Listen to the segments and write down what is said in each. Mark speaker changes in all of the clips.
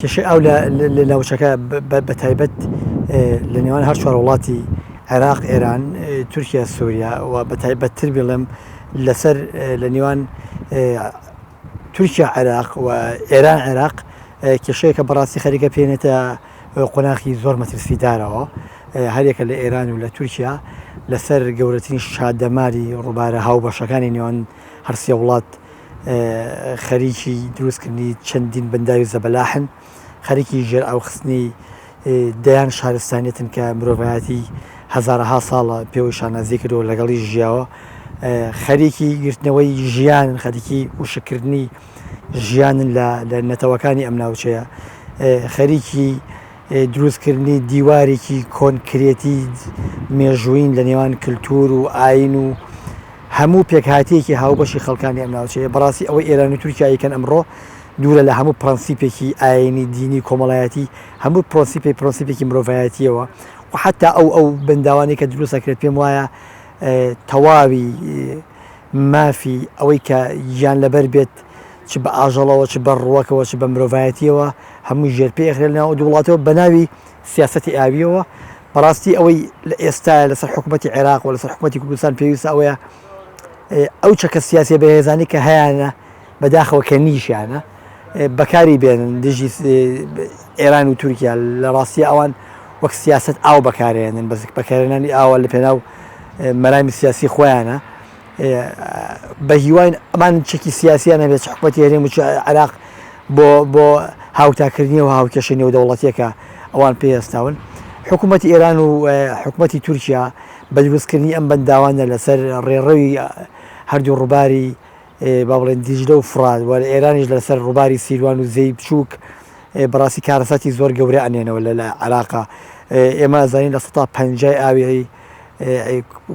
Speaker 1: کێشەی ئاو لە ناوچەکە بەتایبەت لە نێوان هەر چوار وڵاتی عێراق، ئێران، تورکیا، سووریا و بەتایبەتتر بڵێم لەسەر لە نێوان تورکیا عێراق و ئێران عێراق کێشەیەکە بەڕاستی خەریکە پێێنێتە قۆناغی زۆر مەترسیدارەوە هەرێکە لە ئێران و لە تورکیا لەسەر گەورەترین شادەماری ڕووبارە هاوبەشەکانی نێوان هەرسێ وڵات خەریکی دروستکردنی چەندین بەنداوی زەبەلاحن، خەریکی ژێر ئاوخستنی دەیان شارستانیەتن کە مرۆڤایەتی هەزارەها ساڵە پێوەی نازی کردەوە لەگەڵی ژیاوە، خەریکی گرتنەوەی ژیانن، خەریکی وشکردنی ژیانن لە نەتەوەکانی ئەم ناوچەیە، خەریکی دروستکردنی دیوارێکی کۆنکرێتی مێژووین لە نێوان کللتور و ئاین و هەموو پێکهاتەیەکی هاوبەشی خەڵکانی ئەم ناوچەیە. بەڕاستی ئەوەی ئێران و تورکیایکەن ئەمڕۆ دوورە لە هەموو پرەنسیپێکی ئاینی دینی کۆمەڵایەتی، هەموو پرۆنسیپێکی مرۆڤایەتیەوە و حتا ئەو بەنداوانی کە دروستەکرێت پێم وایە تەواوی مافی ئەوەی کە گیان لەبەر بێت چ بە ئاژەڵەوە چ بە ڕووەکەوە چ بە مرۆڤایەتیەوە هەموو ژێرپێ ئەخرێت لەناو دوو وڵاتەوە بە ناوی سیاسەتی ئاویەوە. بەڕاستی ئەوەی لە ئێستاە لەسەر حکوومەتی عێراق و لەسەر حکوومەتی کوردستان پێویستە ئەوەیە ئەو چەکە سیاسی بەهێزانی کە هەیەە بەداخەوە کە نیشیانە بەکاری بێنن دژی ئێران و تورکیا. لە ڕاستی ئەوان وەک سیاست ئاو بەکارێنن، بەزێک بەکارێنانی ئاوە لە پێناو مەرامی سیاسی خۆیانە بە هیوان ئەمان چەکی سیاسیانە بێت حکوومەتی هەرێم و عێراق بۆ هاوتاکردنی و هاوکێشەی نێودەوڵەتیەکە ئەوان پێهێستاون. حکوومەتی ئێران و حکوومەتی تورکیا بە دروستکردنی ئەم بەنداوانە لەسەر ڕێڕەوی هەردوو ڕووباری با بڵێن دیژلە و فرات و لە ئێرانیش لەسەر ڕووباری سیروان و زەی بچووک بەڕاستی کارەساتی زۆر گەورە ئەنێنەوە لە عێراقا. ئێمە زانین لە 150 ئاوی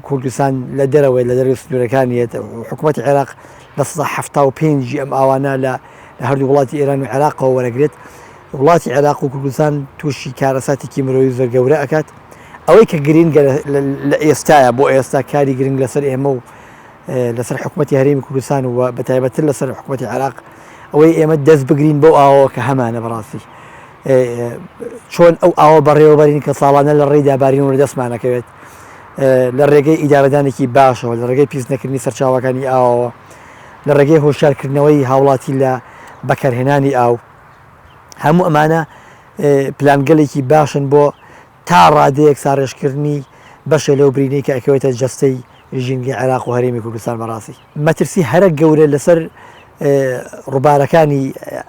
Speaker 1: کوردستان لە دەرەوەی لە دەروی سنوورەکانیێت. حکوومەتی عێراق لە 175 ئەم ئاوانە لە هەردوو وڵاتی ئێران و عێراقەوە وەرەگرێت. وڵاتی عێراق و کوردستان تووشی کارەساتێکی مرۆوی زۆر گەورە ئەکات. ئەوەی کە گرنگە لە ئێستاە بۆ ئێستا کاری گرنگ لەسەر ئێمە و لەسەر حکوومەتی هەرێمی کوردستان و بەتایبەتتر لەسەر حکوومەتی عێراق ئەوەی ئێمە دەست بگرین بەو ئاوەوە کە هەمانە بەڕاستی چۆن ئەو ئاوە بەڕێوەبەرین کە ساڵانە لە ڕێی دابارین و لە دەستمانەکەوێت لە ڕێگەی ئیدارەدانێکی باشەوە، لە ڕێگەی پیس نەکردنی سەرچاوەکانی ئاوەوە، لە ڕێگەی هۆشیارکردنەوەی هاوڵاتی لە بەکارهێنانی ئاو. هەموو ئەمانە پلانگەلێکی باشن بۆ تا ڕادەیەک ساڕێژکردنی بەشە لەو برینەی کە ئەکەوێتە جەستەی ژینگی عێراق و هەرێمی کوردستان. بەڕاستی مەترسی هەرە گەورە لەسەر ڕووبارەکانی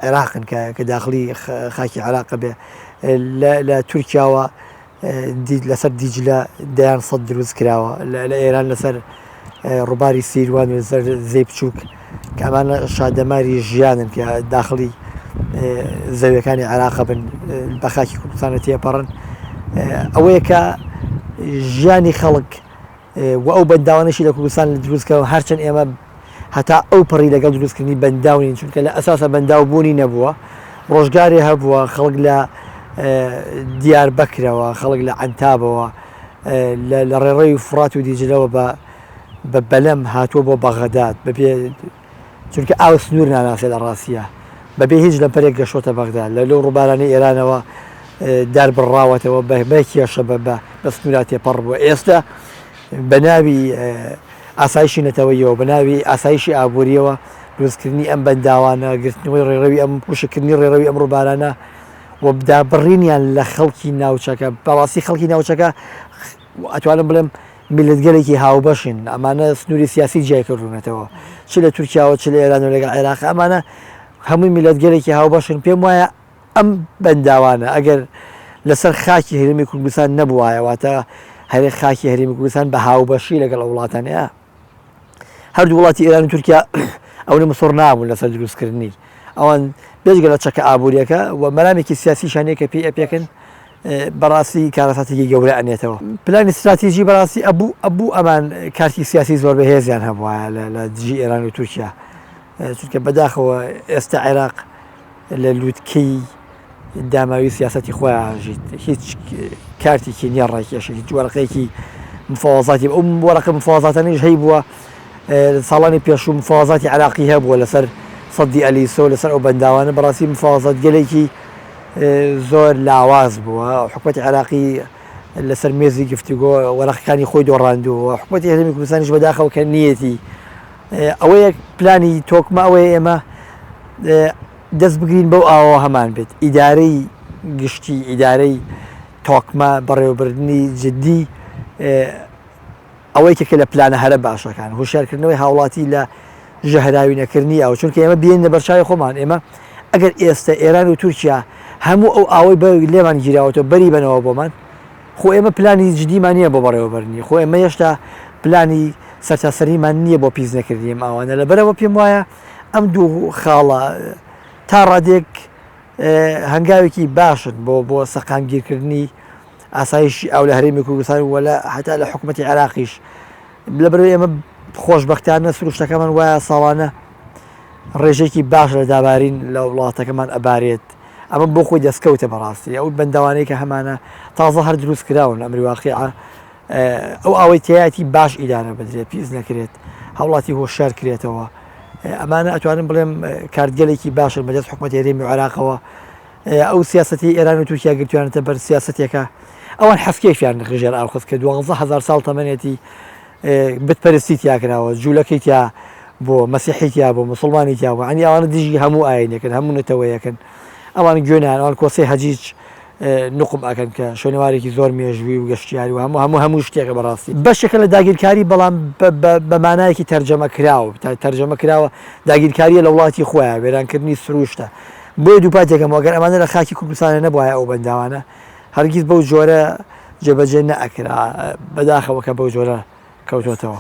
Speaker 1: عێراقن کە داخلی خاکی عێراق بێ لە تورکیاوە لەسەر دیجلە دەیان سەد دروست کراوە، لە ئێران لەسەر ڕووباری سیروان و لەسەر زەی بچووک کە ئەمانە شادەماری ژیانن کە داخلی زەویەکانی عێراق بن بە خاکی کوردستانە تێپەڕن. ئەوەیە کە ژیانی خەڵک و ئەو بەنداوانشی لە کوردستان دروستکەەوە هەرچەند ئێمە هەتا ئەو پەڕی لەگەڵ دروستکردنی بەنداونین، چونکە لە ئەساسە بەنداوبوونی نەبووە، ڕۆژگاری هەبووە، خەڵک لە دیار بەکرەوە، خەڵک لە عەنتابەوە لە ڕێڕەوی فرات و دیجلەوە بە بەلەم هاتووە بۆ بەغەداد بەبێ چونکە ئاو سنوور ناناسێت لە ڕاستیە بەبێ هیچ لەمپەرێک گەشتۆتە بەغداد لەو ڕووبارانەی ئێرانەوە دار بڕاوەتەوە بە کێشە بە سنوورات تێپەڕ بووە. ئێستا بە ناوی ئاسایشی نەتەوەیەوە، بە ناوی ئاسایشی ئابوووریەوە دروستکردنی ئەم بەنداوانە، گرتنەوەی ڕێڕەوی ئەم پوشکردنی ڕێڕەوی ئەم ڕووبارانە و بدابڕینیان لە خەڵکی ناوچەکە. بەڕاستی خەڵکی ناوچەکە ئەتوانم بڵێم میلەتگەلێکی هاوبەشین، ئەمانە سنووری سیاسی جیایکردونەتەوە چ لە تورکیاوە چ لە ئێران و لەگەڵ عێراق، ئەمانە هەمووی میلەتگەلێکی هاوبەشن. پێم وایە ئەم بەنداوانە ئەگەر لەسەر خاکی هەرێمی کوردستان نەبووایەواتە هەرێ خاکی هەرێمی کوردستان بە هاوبەشی لەگەڵ وڵاتانەیە هەردوو وڵاتی ئێران و تورکیا ئەوەی مسۆڕ نابوون لەسەر دروستکردنی ئەوان بێجگە لە چەکە ئابوووریەکە و مەرامێکی سیاسی شانەیە کە پێکن بەڕاستی کارەساتێکی گەورە ئەنێتەوە. پلانی استراتیژی بەڕاستی ئەبوو ئەمان کارتی سیاسی زۆر بەهێزیان هەبووە لە دژی ئێران و تورکیا، چونکە بەداخەوە ئێستا عێراق لە لووتکەی داماوی سیاسەتی خۆیان ژیت، هیچ کارتێکی نییە ڕێکێشە، هیچ وەرەقەیەکی مفاوەزاتی ئەو وەرەقە مفاوەزاتانیش هەی بووە ساڵانی پێشوو مفاوەزاتی عێراقی هەبووە لەسەر سەدی ئەلیسۆ لەسەر ئەو بەنداوانە. بەڕاستی مفاوەزات گەلێکی زۆر لاواز بووە حکوومەتی عێراقی لەسەر مێزی گفتوگۆ وەرەقەکانی خۆی دۆڕاندووە حکوومەتی هەرێمی کوردستانیش بەداخەوە کە نیەتی ئەوەیە پلانی تۆکمە ئەوەیە ئێمە دەست بگرین بەو ئاوە هەمان بێت ئیدارەی گشتی ئیدارەی تۆکمە بەڕێوەبردننی جددی ئەوەی کە لە پلانە هەرە باشەکان هوشارکردنەوەی هاوڵاتی لە ژەهراوی نەکردنی ئەو چونکە ئێمە بێنە بەرچاوی خۆمان ئێمە ئەگەر ئێستا ئێران و تورکیا هەموو ئەو ئاوەی بە لێمان گیراوەتەوە بەری بنەوە بۆمان خۆ ئێمە پلانی جدیمان نییە بۆ بەڕێوەبەرنی خۆ ئێمە هێشتا پلانی سەرتاسەریمان نییە بۆ پیس نەکردیم ئەوانە لەبەرەوە پێم وایە ئەم دوو خاڵە تا ڕادێک هەنگاوێکی باشن بۆ سەقامگیرکردنی ئاسایشی ئەو لە هەرێمی کوردستان وەلا هەتا لە حکوومەتی عێراقیش لەبەرەوەی ئێمە خۆشبەختانە سروشتەکەمان وایە ساڵانە ڕێژێکی باش لە دابارین لە وڵاتەکەمان ئەبارێت ئەمە بۆ خۆی دەستکەوتە بەڕاستی ئەو بەندەوانەی کە هەمانە تازە هەر دروست کراون ئەمری واقعە ئەو ئەوەی تایەتی باش ئیدارە بدرێت پیس نەکرێت هەوڵاتی هۆشار کرێتەوە ئەمانە ئەتوانم بڵێم کاردگەلێکی باشن بەدەست حکوومەتی هەرێمی عێراقەوە ئەو سیاسەتی ئێران و تورکیا گرتوانێتە بەر سیاسەتێکە ئەوان حەفکەیان نەخژێر ئاخست کە 12,000 ساڵ تەمەنێتی بتپەرستی تیا کراوە جوولەکەی تیا بۆ مەسیحی تیا بۆ مسلمانی تیا بۆ عنی ئەوانە دژی هەموو ئاینەکەن هەموو نەتەوەیەکەن ئەوان گوێنیان ئەوان کۆسەی هەجیج نقم ئەکەن کە شوێنەوارێکی زۆر مێژووی و گەشتیاری و هەموو شتێکە بەڕاستی بەشێکە لە داگیرکاری بەڵام بەمانایەکی تەرجەمە کراوە تەرجەمە کراوە داگیرکاریە لە وڵاتی خۆیان وێرانکردنی سروشتە بۆ دووپاتێکم وەگەر ئەمانە لە خاکی کوردستانە نەبووە ئەو بەنداوانە هەرگیز بەو جۆرە جێبەجێ نەئەکرا بەداخەوە کە بەو جۆرە کەوتۆتەوە.